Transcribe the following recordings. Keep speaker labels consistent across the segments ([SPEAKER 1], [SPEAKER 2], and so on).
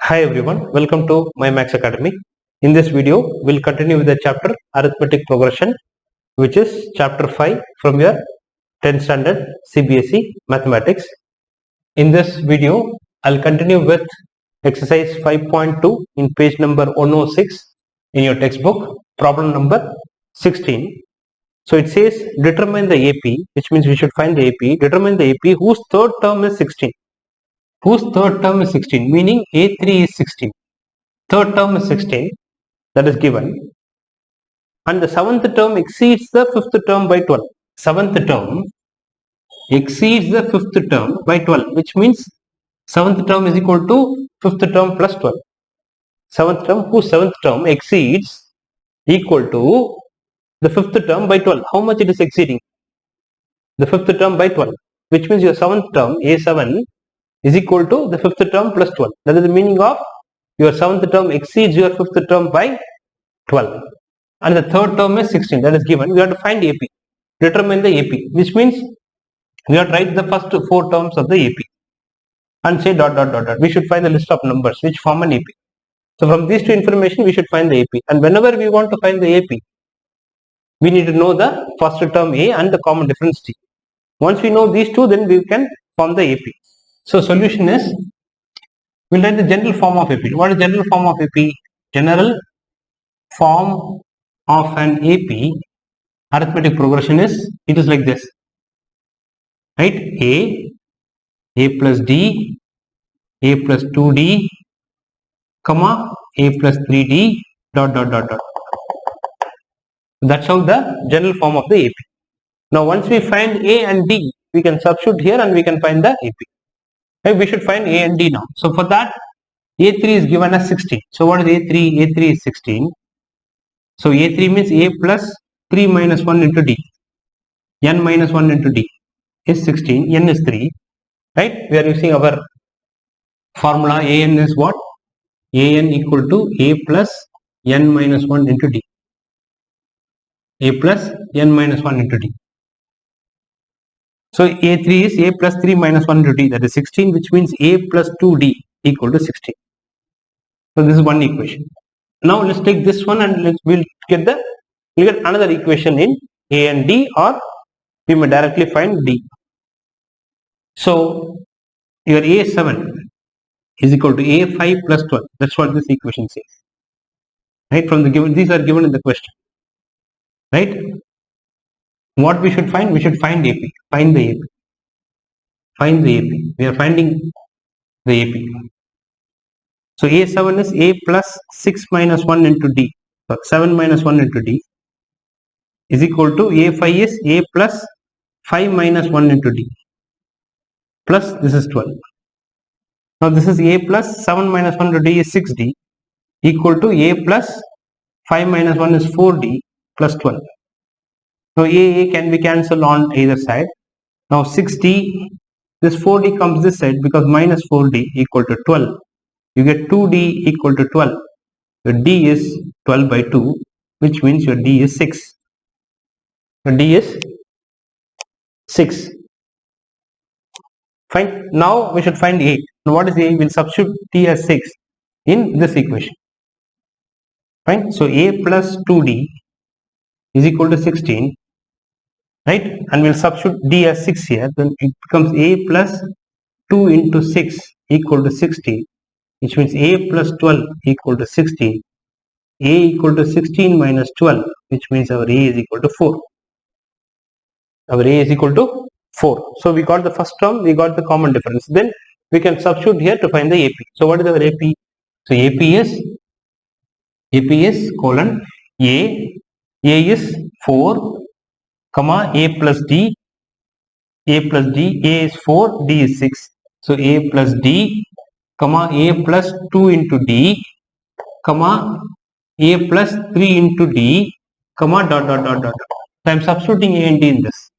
[SPEAKER 1] Hi everyone, welcome to my Max Academy. In this video, we'll continue with the chapter Arithmetic Progression, which is chapter 5 from your 10th standard CBSE Mathematics. In this video, I'll continue with exercise 5.2 in page number 106 in your textbook, problem number 16. So it says determine the AP, which means we should find the AP, determine the AP whose third term is 16. Whose third term is 16, meaning A3 is 16. Third term is 16, that is given. And the seventh term exceeds the fifth term by 12. Seventh term exceeds the fifth term by 12, which means seventh term is equal to fifth term plus 12. Seventh term, whose seventh term exceeds equal to the fifth term by 12. How much it is exceeding? The fifth term by 12, which means your seventh term, A7, is equal to the fifth term plus 12. That is the meaning of your seventh term exceeds your fifth term by 12. And the third term is 16. That is given. We have to find AP. Determine the AP, which means we have to write the first four terms of the AP and say dot dot dot dot. We should find the list of numbers which form an AP. So from these two information, we should find the AP. And whenever we want to find the AP, we need to know the first term A and the common difference T. Once we know these two, then we can form the AP. So solution is, we'll write the general form of AP. What is general form of AP? General form of an AP arithmetic progression is, it is like this, right? A plus D, A plus 2D, comma, A plus 3D, dot dot dot dot. That's how the general form of the AP. Now once we find A and D, we can substitute here and we can find the AP. Right? We should find A and D now. So for that, A3 is given as 16. So what is A3? A3 is 16. So A3 means A plus 3 minus 1 into D. N minus 1 into D is 16. N is 3. Right? We are using our formula. An is what? An equal to A plus N minus 1 into D. A plus N minus 1 into D. So A3 is A plus 3 minus 1 into D, that is 16, which means A plus 2D equal to 16. So this is one equation. Now let's take this one and we'll get another equation in A and D, or we may directly find D. So your A7 is equal to A5 plus 12. That's what this equation says. Right? From the given, these are given in the question. Right? What we should find? We should find AP. Find the AP. Find the AP. We are finding the AP. So A7 is A plus 6 minus 1 into D. So 7 minus 1 into D is equal to A5 is A plus 5 minus 1 into D. Plus this is 12. Now this is A plus 7 minus 1 into D is 6D equal to A plus 5 minus 1 is 4D plus 12. Now A can be cancelled on either side. Now 6D, this 4D comes this side because minus 4D equal to 12. You get 2D equal to 12. Your D is 12 by 2, which means your D is 6. Your D is 6. Fine. Now we should find A. Now what is A? We'll substitute T as 6 in this equation. Fine. So A plus 2D is equal to 16. Right, and we'll substitute D as 6 here, then it becomes A plus 2 into 6 equal to 16, which means A plus 12 equal to 16. A equal to 16 minus 12, which means our A is equal to 4. Our A is equal to 4. So we got the first term, we got the common difference. Then we can substitute here to find the AP. So what is our AP? So AP is colon A is 4, comma A plus D, A is 4, D is 6. So A plus D, comma A plus 2 into D, comma A plus 3 into D, comma dot dot dot dot. So I am substituting A and D in this.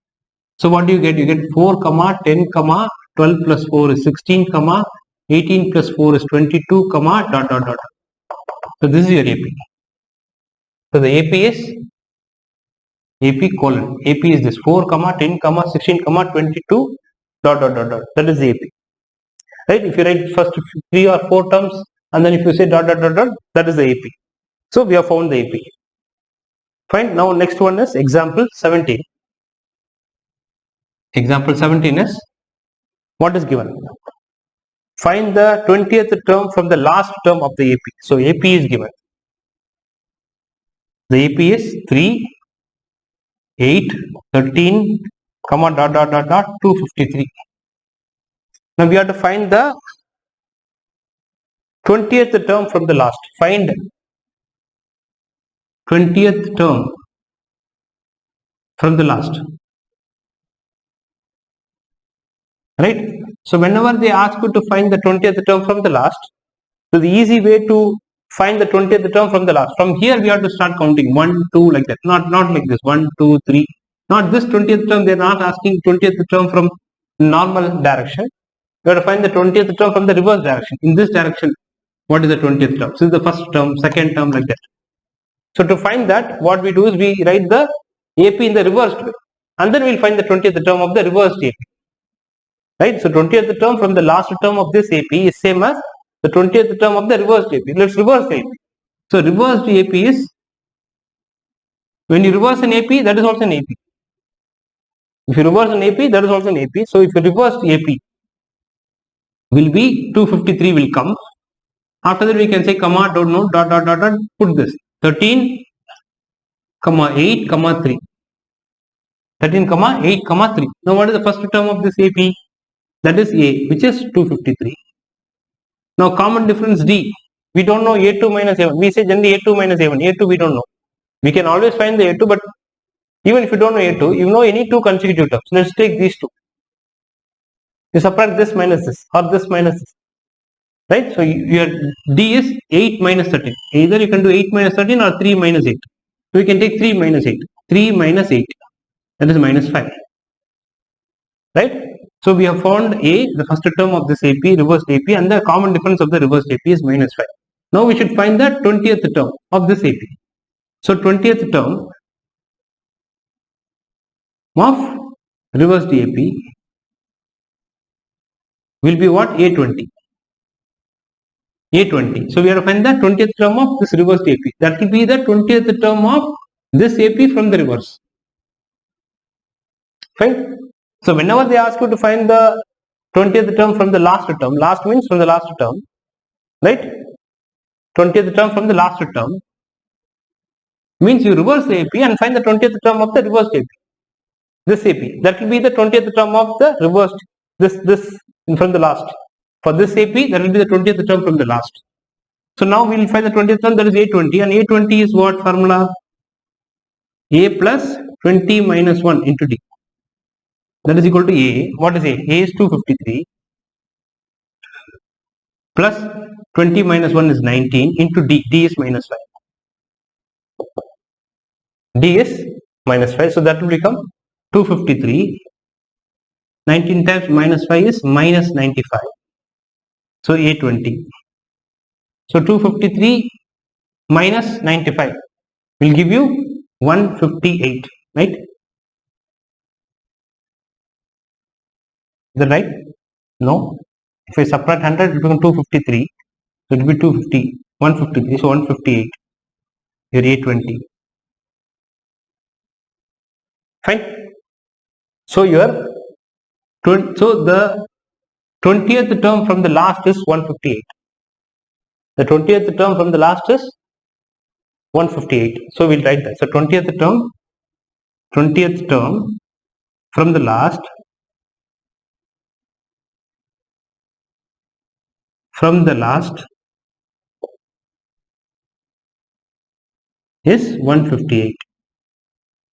[SPEAKER 1] So what do you get? You get 4, comma 10, comma 12 plus 4 is 16, comma 18 plus 4 is 22, comma dot dot dot. So this is your AP. So the AP is AP colon. AP is this 4, 10, 16, 22 dot dot dot dot. That is the AP. Right? If you write first 3 or 4 terms and then if you say dot dot dot dot, that is the AP. So we have found the AP. Fine. Now next one is example 17. Example 17 is, what is given? Find the 20th term from the last term of the AP. So AP is given. The AP is 3, 8, 13, comma dot dot dot dot 253. Now we have to find the 20th term from the last. Find 20th term from the last. Right? So whenever they ask you to find the 20th term from the last, so the easy way to find the 20th term from the last, from here we have to start counting 1, 2 like that, not like this 1, 2, 3, not this 20th term. They are not asking 20th term from normal direction. You have to find the 20th term from the reverse direction. In this direction, what is the 20th term? So this is the first term, second term like that. So to find that, what we do is we write the AP in the reversed way, and then we will find the 20th term of the reversed AP. Right? So 20th term from the last term of this AP is same as the 20th term of the reversed AP. Let's reverse the AP. So reversed AP is, when you reverse an AP, that is also an AP. If you reverse an AP, that is also an AP. So if you reverse the AP, will be 253 will come. After that we can say comma, don't know, dot dot dot dot, put this 13, comma 8, comma 3. 13, comma 8, comma 3. Now what is the first term of this AP? That is A, which is 253. Now common difference D. We don't know A2 minus A1. We say generally A2 minus A1. A2 we don't know. We can always find the A2, but even if you don't know A2, you know any two consecutive terms. Let's take these two. You subtract this minus this, or this minus this. Right? So your D is 8 minus 13. Either you can do 8 minus 13 or 3 minus 8. So we can take 3 minus 8. 3 minus 8. That is minus 5. Right? So we have found A, the first term of this AP, reversed AP, and the common difference of the reversed AP is minus 5. Now we should find the 20th term of this AP. So 20th term of reversed AP will be what? A20. A20. So we have to find the 20th term of this reversed AP. That will be the 20th term of this AP from the reverse. Fine. So whenever they ask you to find the 20th term from the last term, last means from the last term, right? 20th term from the last term means you reverse the AP and find the 20th term of the reversed AP. This AP, that will be the 20th term of the reversed, this from the last. For this AP, that will be the 20th term from the last. So now we will find the 20th term, that is A20, and A20 is what formula? A plus 20 minus 1 into D. That is equal to A. What is A? A is 253 plus 20 minus 1 is 19 into D. D is minus 5. D is minus 5. So that will become 253. 19 times minus 5 is minus 95. So A20. So 253 minus 95 will give you 158. Right? Is that right? No. If I subtract 100, it will become 253. So it will be 250, 153. So 158. Your A20. Fine. So your the 20th term from the last is 158. The 20th term from the last is 158. So we'll write that. So 20th term from the last is 158.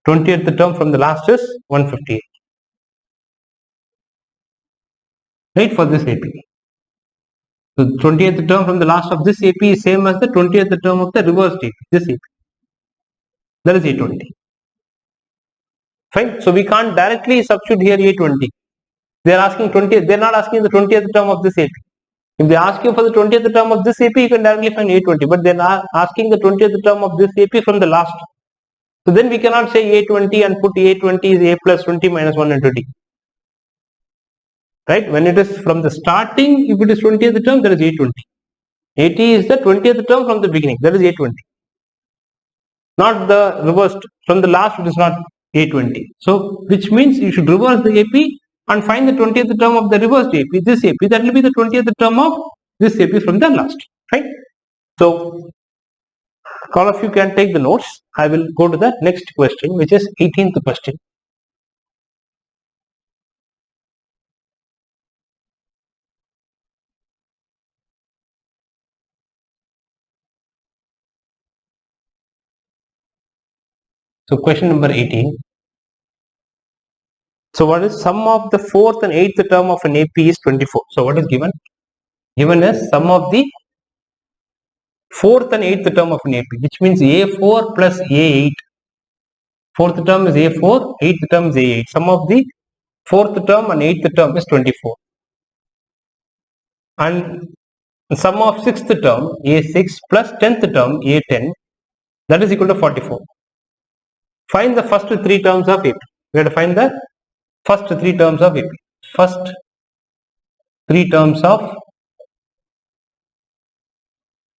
[SPEAKER 1] 20th term from the last is 158. Right, for this AP. So 20th term from the last of this AP is same as the 20th term of the reversed AP. This AP. That is A20. Fine. So we can't directly substitute here A20. They are asking 20th. They are not asking the 20th term of this AP. If they ask you for the 20th term of this AP, you can directly find A20. But they are asking the 20th term of this AP from the last. So then we cannot say A20 and put A20 is A plus 20 minus 1 into D. Right? When it is from the starting, if it is 20th term, there is A20. 80 is the 20th term from the beginning, that is A20. Not the reversed, from the last it is not A20. So, which means you should reverse the AP and find the 20th term of the reversed AP, this AP, that will be the 20th term of this AP from the last, right? So, all of you can take the notes. I will go to the next question, which is 18th question. So, question number 18. So, what is sum of the 4th and 8th term of an AP is 24. So, what is given? Given as sum of the 4th and 8th term of an AP, which means A4 plus A8. 4th term is A4, 8th term is A8. Sum of the 4th term and 8th term is 24. And sum of 6th term A6 plus 10th term A10, that is equal to 44. Find the first three terms of AP. We have to find the first three terms of AP. First three terms of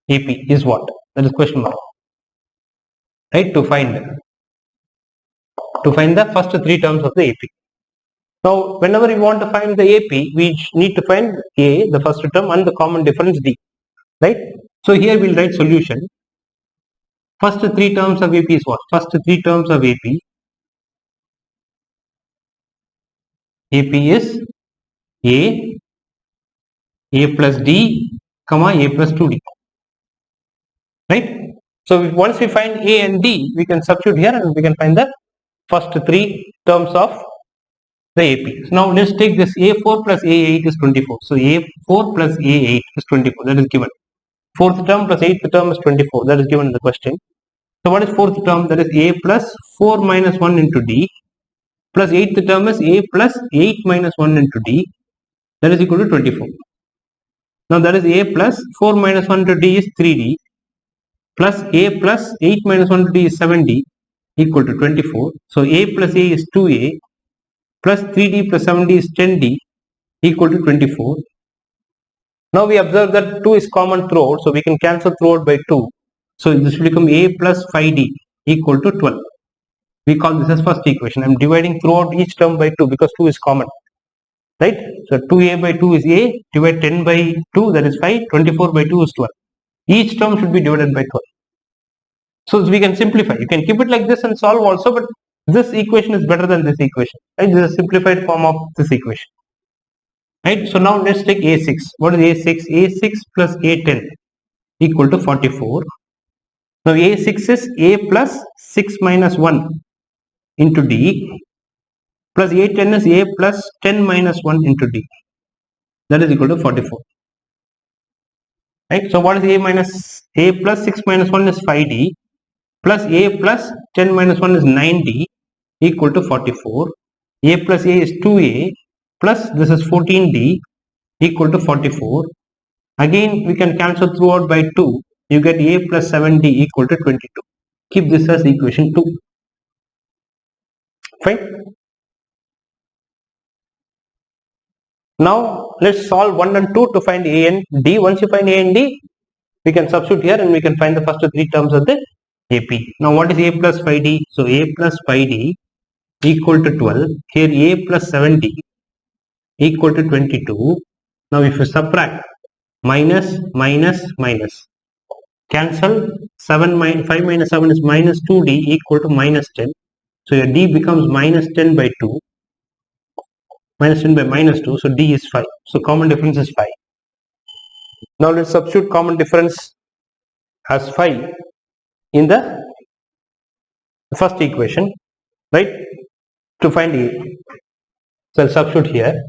[SPEAKER 1] AP is what? That is question mark. Right? To find the first three terms of the AP. Now, whenever we want to find the AP, we need to find A, the first term, and the common difference D. Right? So here we will write solution. First three terms of AP is what? First three terms of AP. AP is A plus D, comma A plus 2D. Right? So once we find A and D, we can substitute here and we can find the first three terms of the AP. So now let's take this A4 plus A8 is 24. So A4 plus A8 is 24. That is given. Fourth term plus 8th term is 24. That is given in the question. So what is fourth term? That is A plus 4 minus 1 into D plus 8th term is A plus 8 minus 1 into D. That is equal to 24. Now that is A plus 4 minus 1 into D is 3D plus A plus 8 minus 1 into D is 7D equal to 24. So A plus A is 2A plus 3D plus 7D is 10D equal to 24. Now we observe that 2 is common throughout, so we can cancel throughout by 2. So this will become A plus 5D equal to 12. We call this as first equation. I am dividing throughout each term by 2 because 2 is common. Right? So 2A by 2 is A, divide 10 by 2, that is 5, 24 by 2 is 12. Each term should be divided by 12. So we can simplify. You can keep it like this and solve also, but this equation is better than this equation. Right? This is a simplified form of this equation. Right? So now let's take A6. What is A6? A6 plus A10 equal to 44. Now A6 is A plus 6 minus 1 into D plus A10 is A plus 10 minus 1 into D. That is equal to 44. Right? So what is A plus 6 minus 1 is 5D plus A plus 10 minus 1 is 9D equal to 44. A plus A is 2A plus this is 14D equal to 44. Again we can cancel throughout by 2. You get A plus 7D equal to 22. Keep this as equation 2. Fine. Now let's solve 1 and 2 to find A and D. Once you find A and D, we can substitute here and we can find the first three terms of the AP. Now what is A plus 5D? So A plus 5D equal to 12. Here A plus 7D equal to 22. Now if you subtract minus, cancel 5 minus 7 is minus 2D equal to minus 10. So your D becomes minus 10 by 2. Minus 10 by minus 2. So D is 5. So common difference is 5. Now let's substitute common difference as 5 in the first equation, right, to find A. So I'll substitute here.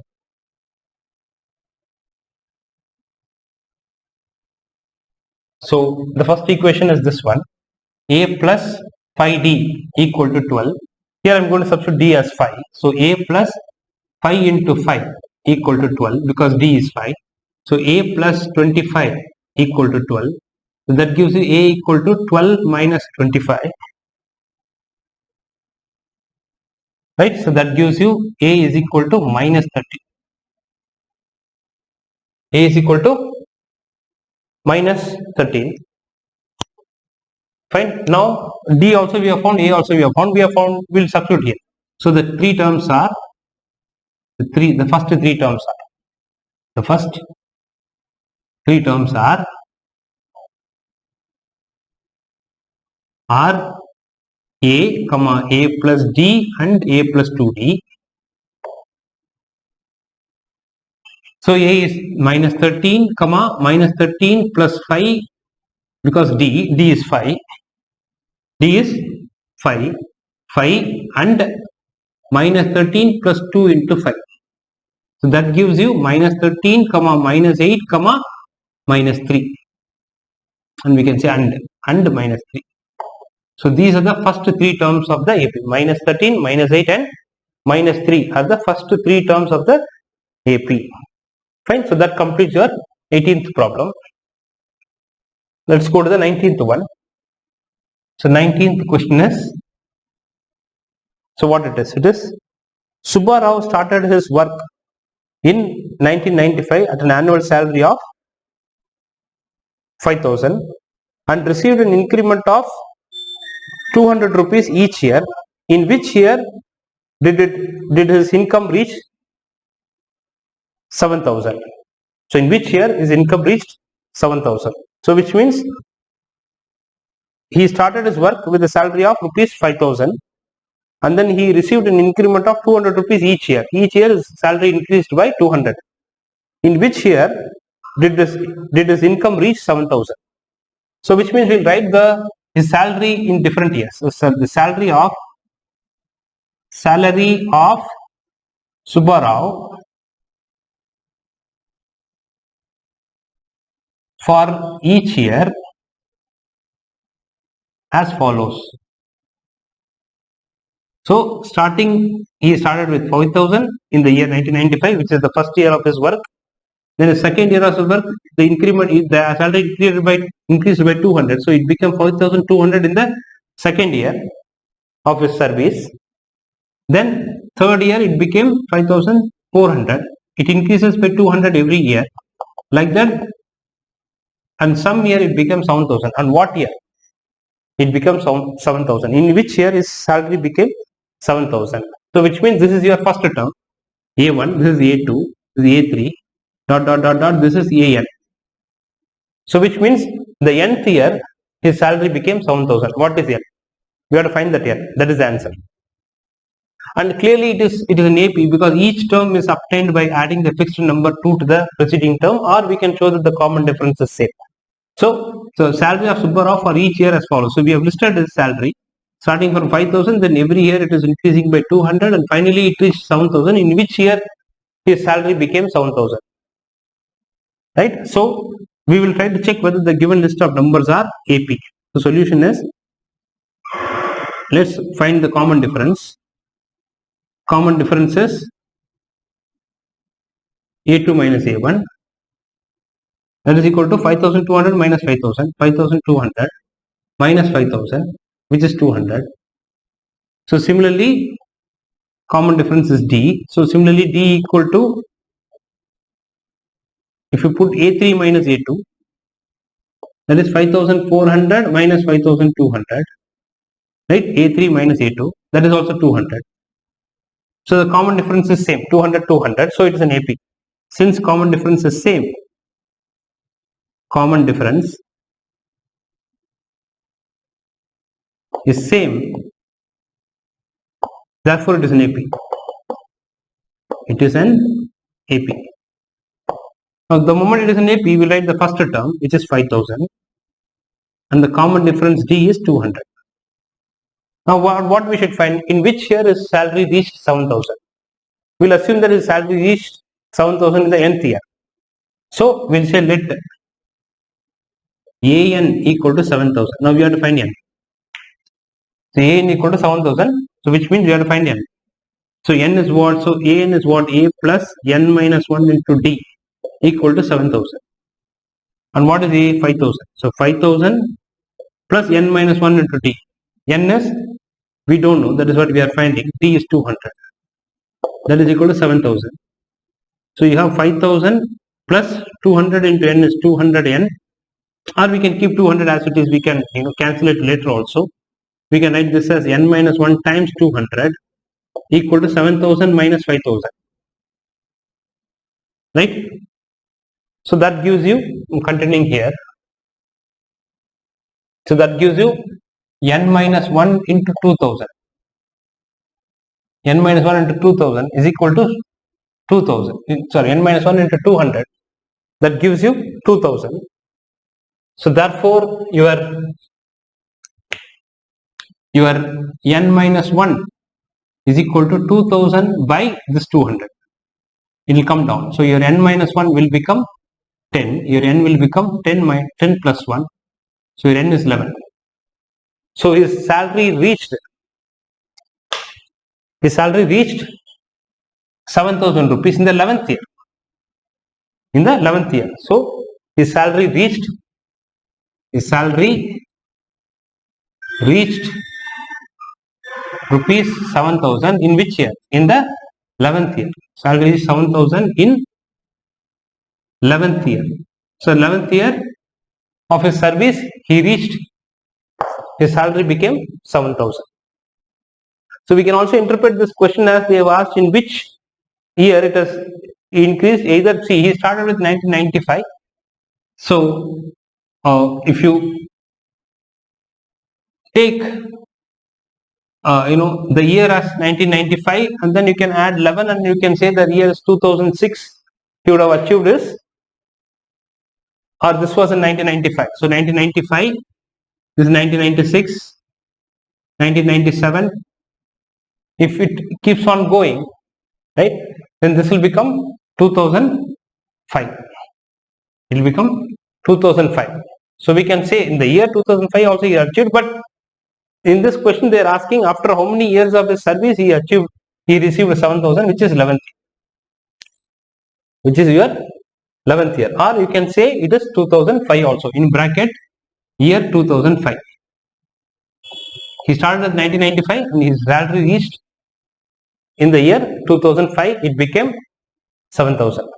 [SPEAKER 1] So the first equation is this one. A plus 5D equal to 12. Here I'm going to substitute D as 5. So A plus 5 into 5 equal to 12 because D is 5. So A plus 25 equal to 12. So that gives you A equal to 12 minus 25. Right? So that gives you A is equal to minus 30. A is equal to minus 13. Fine. Now D also we have found, A also we have found. We'll substitute here. So the three terms are the first three terms are R A, comma A plus D and A plus 2D. So A is minus 13, comma minus 13 plus 5, because D is 5. D is 5 and minus 13 plus 2 into 5. So that gives you minus 13, comma minus 8, comma minus 3. And we can say and minus 3. So these are the first three terms of the AP. Minus 13, minus 8 and minus 3 are the first three terms of the AP. Fine. So that completes your 18th problem. Let's go to the 19th one. So 19th question is, so what it is? It is Subba Rao started his work in 1995 at an annual salary of 5,000 and received an increment of 200 rupees each year. In which year did his income reach 7,000? So in which year his income reached 7,000? So which means he started his work with a salary of rupees 5,000 and then he received an increment of 200 rupees each year. Each year his salary increased by 200. In which year did his income reach 7,000? So which means we'll write his salary in different years. So the salary of Subba Rao for each year as follows. So he started with 5,000 in the year 1995, which is the first year of his work. Then the second year of his work, the salary increased by 200. So it became 5,200 in the second year of his service. Then third year it became 5,400. It increases by 200 every year. Like that. And some year it becomes 7,000. And what year? It becomes 7,000. In which year his salary became 7,000? So which means this is your first term. A1, this is A2, this is A3, this is AN. So which means the nth year his salary became 7,000. What is N? We have to find that N. That is the answer. And clearly it is an AP because each term is obtained by adding the fixed number 2 to the preceding term, or we can show that the common difference is same. So salary of Subba Rao for each year as follows. So we have listed his salary starting from 5,000, then every year it is increasing by 200 and finally it reached 7,000, in which year his salary became 7,000. Right? So we will try to check whether the given list of numbers are AP. The solution is, let's find the common difference. Common difference is A2 minus A1. That is equal to 5,200 minus 5,000, 5,200 minus 5,000, which is 200. So similarly, common difference is D. So similarly, D equal to, if you put A3 minus A2, that is 5,400 minus 5,200, right? A3 minus A2, that is also 200. So the common difference is same, 200, 200. So it is an AP. Since common difference is same, common difference is same, therefore it is an AP. It is an AP. Now the moment it is an AP, we will write the first term, which is 5,000, and the common difference D is 200. Now what we should find, in which year his salary reached 7,000? We will assume that his salary reached 7,000 in the nth year. So we will say let AN equal to 7,000. Now we have to find N. So AN equal to 7,000. So which means we have to find N. So N is what? So AN is what? A plus N minus 1 into D equal to 7,000. And what is A? 5,000. So 5,000 plus N minus 1 into D. N is, we don't know, that is what we are finding. D is 200. That is equal to 7,000. So you have 5,000 plus 200 into N is 200 N or we can keep 200 as it is. We can cancel it later also. We can write this as n minus 1 times 200 equal to 7000 minus 5000, right? So that gives you, continuing here, so that gives you n minus 1 into 2000. N minus 1 into 2000 is equal to 2000. Sorry, n minus 1 into 200, that gives you 2000. So therefore your n minus 1 is equal to 2000 by this 200. It will come down. So your n minus 1 will become 10. Your n will become 10 plus 1. So your n is 11. So his salary reached 7,000 rupees in the 11th year. So his salary reached rupees 7,000 in which year? In the 11th year. Salary is 7,000 in 11th year. So 11th year of his service, his salary became 7,000. So we can also interpret this question as they have asked in which year it has increased. Either, see, he started with 1995. So if you take the year as 1995 and then you can add 11 and you can say the year is 2006, he would have achieved this, or this was in 1995. So 1995, this is 1996, 1997. If it keeps on going, right, then this will become 2005. It will become 2005. So we can say in the year 2005 also he achieved, but in this question they are asking after how many years of his service he received 7,000, which is 11th, which is your 11th year, or you can say it is 2005 also, in bracket year 2005. He started at 1995 and his salary reached in the year 2005, it became 7,000,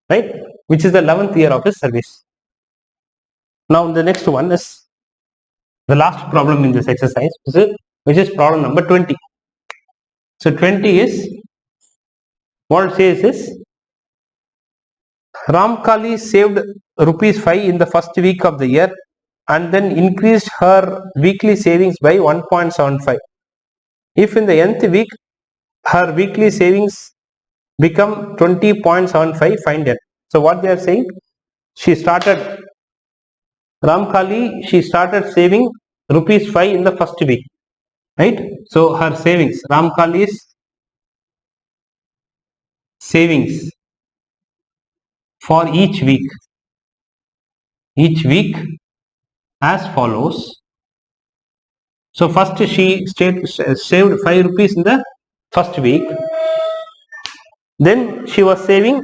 [SPEAKER 1] right, which is the 11th year of his service. Now the next one is the last problem in this exercise, which is problem number 20. So 20 is, what it says is, Ramkali saved rupees 5 in the first week of the year and then increased her weekly savings by 1.75. If in the nth week her weekly savings become 20.75, find it. So what they are saying, Ramkali started saving rupees 5 in the first week, right? So her savings, Ramkali's savings for each week as follows. So first she saved 5 rupees in the first week, then she was saving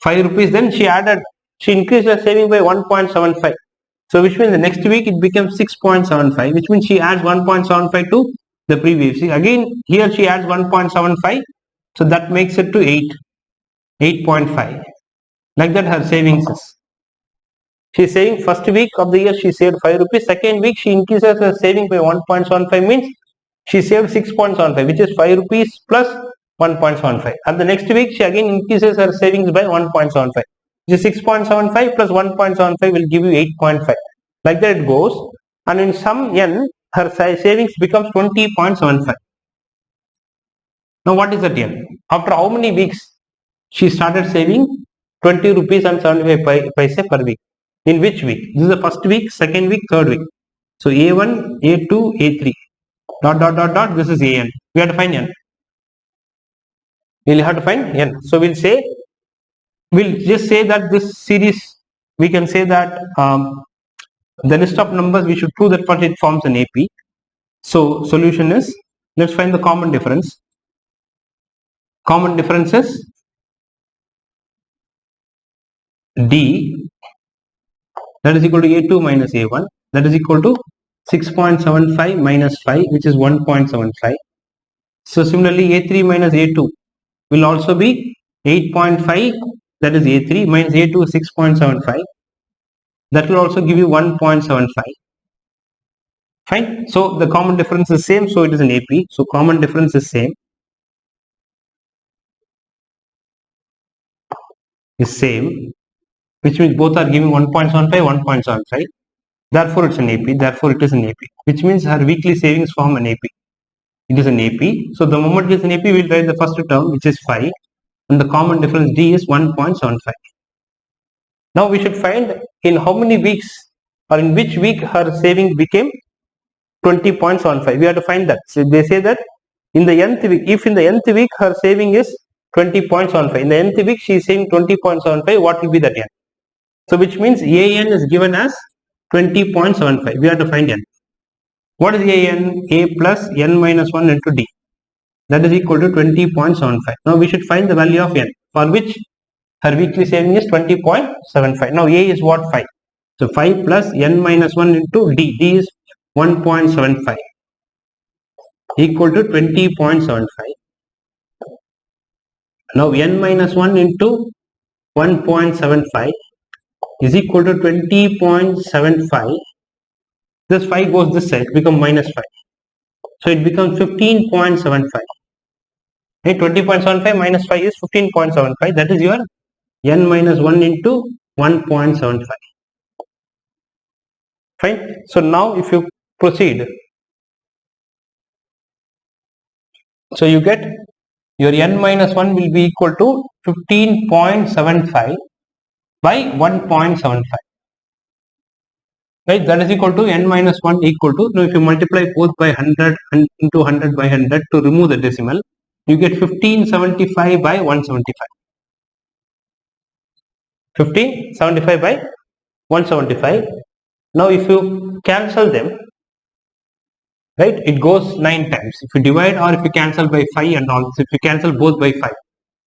[SPEAKER 1] 5 rupees, then she increased her saving by 1.75. So which means the next week it becomes 6.75, which means she adds 1.75 to the previous week. Again here she adds 1.75, so that makes it to 8.5. Like that her savings is. She is saving first week of the year she saved 5 rupees, second week she increases her saving by 1.75, means she saved 6.75, which is 5 rupees plus 1.75. And the next week she again increases her savings by 1.75. Which is 6.75 plus 1.75 will give you 8.5. Like that it goes, and in some n her savings becomes 20.75. Now what is that n? After how many weeks she started saving 20 rupees and 75 paise per week? In which week? This is the first week, second week, third week. So A1, A2, A3. Dot. This is AN. We have to find n. We'll have to find n. So we'll just say that this series, we can say that the list of numbers, we should prove that first it forms an AP. So solution is, let's find the common difference. Common difference is D, that is equal to A2 minus A1, that is equal to 6.75 minus 5, which is 1.75. So similarly A3 minus A2 will also be 8.5, that is A3, minus A2 6.75. that will also give you 1.75. Fine. So the common difference is same, so it is an AP. So common difference is same. Which means both are giving 1.75, 1.75. Therefore, it's an AP. Therefore, it is an AP. Which means her weekly savings form an AP. It is an AP. So the moment it is an AP, we'll write the first term, which is 5. And the common difference D is 1.75. Now we should find in how many weeks or in which week her saving became 20.75. We have to find that. So they say that in the nth week, if in the nth week her saving is 20.75, in the nth week she is saving 20.75, what will be that n? So which means AN is given as 20.75. We have to find n. What is AN? A plus n minus 1 into D. That is equal to 20.75. Now we should find the value of n, for which her weekly saving is 20.75. Now A is what? 5. So 5 plus n minus 1 into D. D is 1.75 equal to 20.75. Now n minus 1 into 1.75 is equal to 20.75. This 5 goes this side, become minus 5. So it becomes 15.75. Okay, 20.75 minus 5 is 15.75. That is your n minus 1 into 1.75. Fine. So now if you proceed, so you get your n minus 1 will be equal to 15.75 by 1.75. Right, that is equal to n minus 1 equal to, now if you multiply both by 100 and into 100 by 100 to remove the decimal, you get 1575 by 175. 1575 by 175. Now if you cancel them, right, it goes 9 times. If you divide or if you cancel by 5 and all, if you cancel both by 5.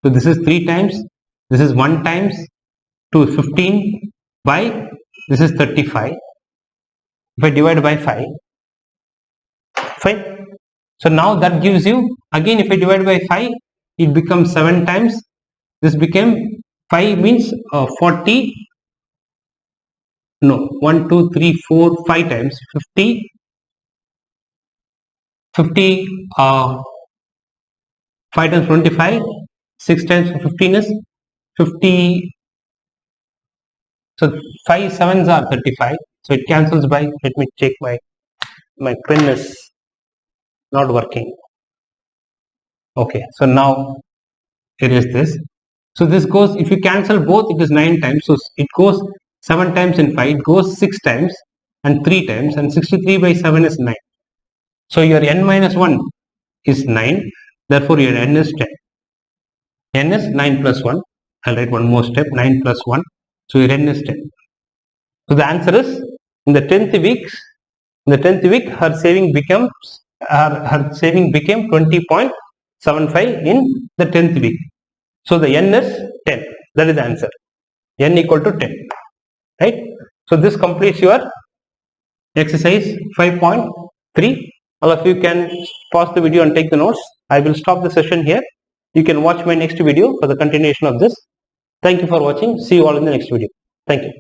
[SPEAKER 1] So this is 3 times, this is 1 times, 2 15 by, this is 35. If I divide by 5, fine. So now that gives you, again if I divide by 5, it becomes 7 times. This became 5 means 40, no, 1, 2, 3, 4, 5 times, 50, 5 times 25, 6 times 15 is 50, so 5 sevens are 35. So it cancels by, let me check, my pen is not working. Okay, so now here is this. So this goes, if you cancel both, it is 9 times. So it goes 7 times in 5, it goes 6 times and 3 times, and 63 by 7 is 9. So your n minus 1 is 9, therefore your n is 10. N is 9 plus 1. I'll write one more step, 9 plus 1. So your n is 10. So the answer is, in the 10th week, her saving became 20.75 in the 10th week. So the n is 10. That is the answer. N equal to 10. Right? So this completes your exercise 5.3. All of you can pause the video and take the notes. I will stop the session here. You can watch my next video for the continuation of this. Thank you for watching. See you all in the next video. Thank you.